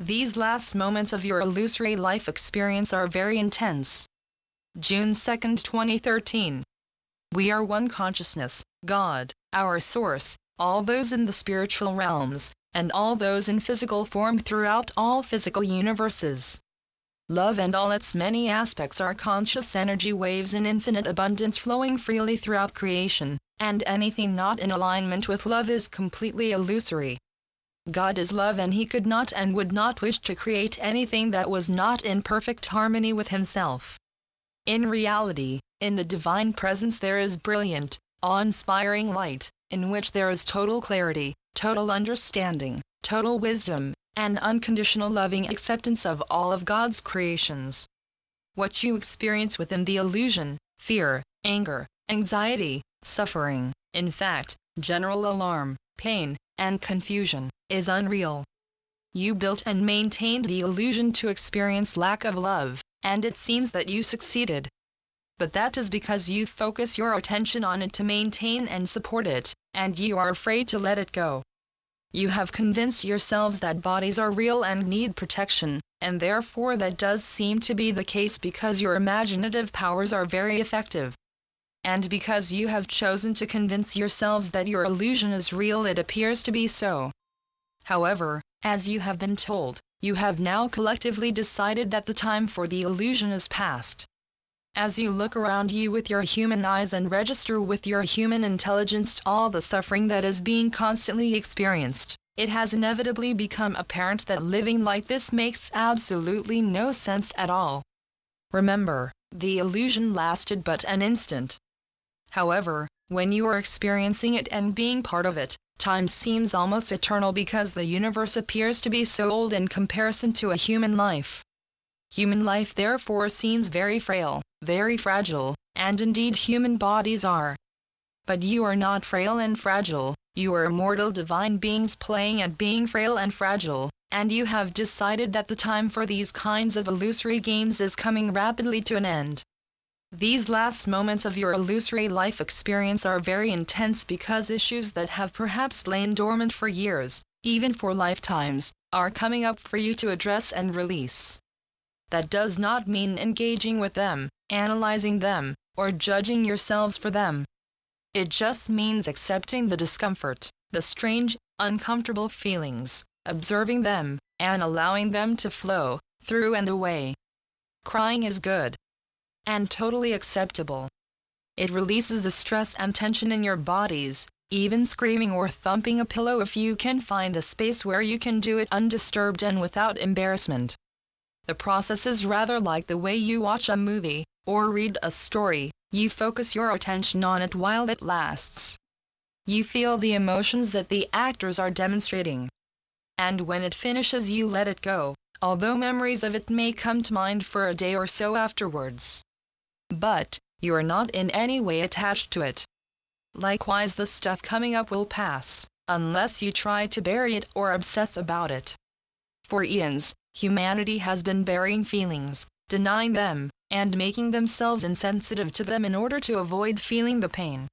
These last moments of your illusory life experience are very intense. June 2, 2013. We are one consciousness, God, our source, all those in the spiritual realms, and all those in physical form throughout all physical universes. Love and all its many aspects are conscious energy waves in infinite abundance flowing freely throughout creation, and anything not in alignment with love is completely illusory. God is love, and He could not and would not wish to create anything that was not in perfect harmony with Himself. In reality, in the Divine Presence there is brilliant, awe-inspiring light, in which there is total clarity, total understanding, total wisdom, and unconditional loving acceptance of all of God's creations. What you experience within the illusion, fear, anger, anxiety, suffering, in fact, general alarm, pain, and confusion, is unreal. You built and maintained the illusion to experience lack of love, and it seems that you succeeded. But that is because you focus your attention on it to maintain and support it, and you are afraid to let it go. You have convinced yourselves that bodies are real and need protection, and therefore that does seem to be the case because your imaginative powers are very effective. And because you have chosen to convince yourselves that your illusion is real, it appears to be so. However, as you have been told, you have now collectively decided that the time for the illusion is past. As you look around you with your human eyes and register with your human intelligence all the suffering that is being constantly experienced, it has inevitably become apparent that living like this makes absolutely no sense at all. Remember, the illusion lasted but an instant. However, when you are experiencing it and being part of it, time seems almost eternal because the universe appears to be so old in comparison to a human life. Human life therefore seems very frail, very fragile, and indeed human bodies are. But you are not frail and fragile, you are immortal divine beings playing at being frail and fragile, and you have decided that the time for these kinds of illusory games is coming rapidly to an end. These last moments of your illusory life experience are very intense because issues that have perhaps lain dormant for years, even for lifetimes, are coming up for you to address and release. That does not mean engaging with them, analyzing them, or judging yourselves for them. It just means accepting the discomfort, the strange, uncomfortable feelings, observing them, and allowing them to flow through and away. Crying is good and totally acceptable. It releases the stress and tension in your bodies, even screaming or thumping a pillow if you can find a space where you can do it undisturbed and without embarrassment. The process is rather like the way you watch a movie, or read a story, you focus your attention on it while it lasts. You feel the emotions that the actors are demonstrating. And when it finishes you let it go, although memories of it may come to mind for a day or so afterwards. But, you are not in any way attached to it. Likewise the stuff coming up will pass, unless you try to bury it or obsess about it. For eons, humanity has been burying feelings, denying them, and making themselves insensitive to them in order to avoid feeling the pain.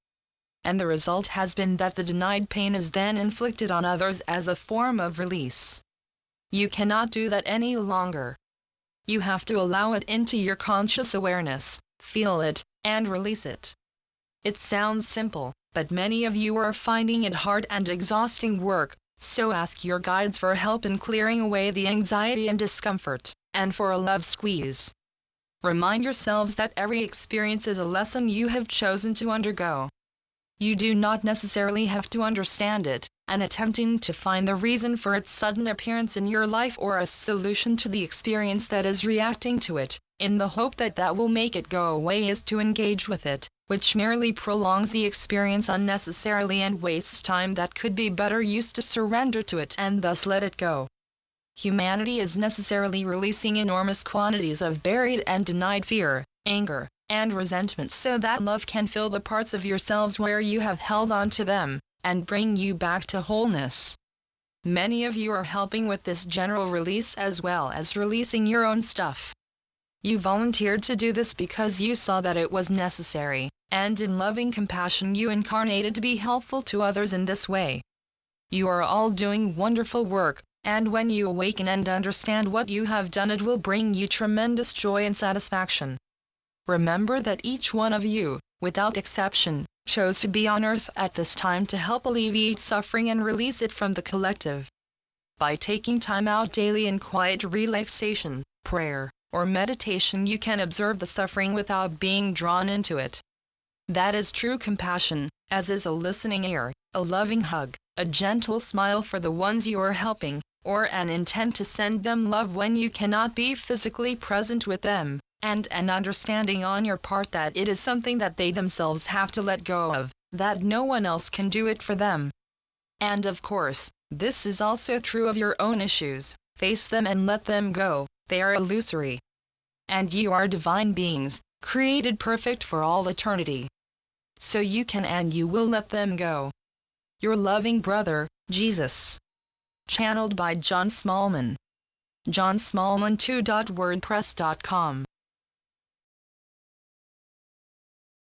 And the result has been that the denied pain is then inflicted on others as a form of release. You cannot do that any longer. You have to allow it into your conscious awareness, feel it, and release it. It sounds simple, but many of you are finding it hard and exhausting work, so ask your guides for help in clearing away the anxiety and discomfort, and for a love squeeze. Remind yourselves that every experience is a lesson you have chosen to undergo. You do not necessarily have to understand it, and attempting to find the reason for its sudden appearance in your life or a solution to the experience that is reacting to it, in the hope that that will make it go away is to engage with it, which merely prolongs the experience unnecessarily and wastes time that could be better used to surrender to it and thus let it go. Humanity is necessarily releasing enormous quantities of buried and denied fear, anger, and resentment so that love can fill the parts of yourselves where you have held on to them, and bring you back to wholeness. Many of you are helping with this general release as well as releasing your own stuff. You volunteered to do this because you saw that it was necessary, and in loving compassion you incarnated to be helpful to others in this way. You are all doing wonderful work, And when you awaken and understand what you have done, it will bring you tremendous joy and satisfaction. Remember that each one of you, without exception, chose to be on earth at this time to help alleviate suffering and release it from the collective. By taking time out daily in quiet relaxation, prayer, or meditation, you can observe the suffering without being drawn into it. That is true compassion, as is a listening ear, a loving hug, a gentle smile for the ones you are helping, or an intent to send them love when you cannot be physically present with them, and an understanding on your part that it is something that they themselves have to let go of, that no one else can do it for them. And of course, this is also true of your own issues. Face them and let them go, they are illusory. And you are divine beings, created perfect for all eternity. So you can and you will let them go. Your loving brother, Jesus. Channeled by John Smallman. johnsmallman2.wordpress.com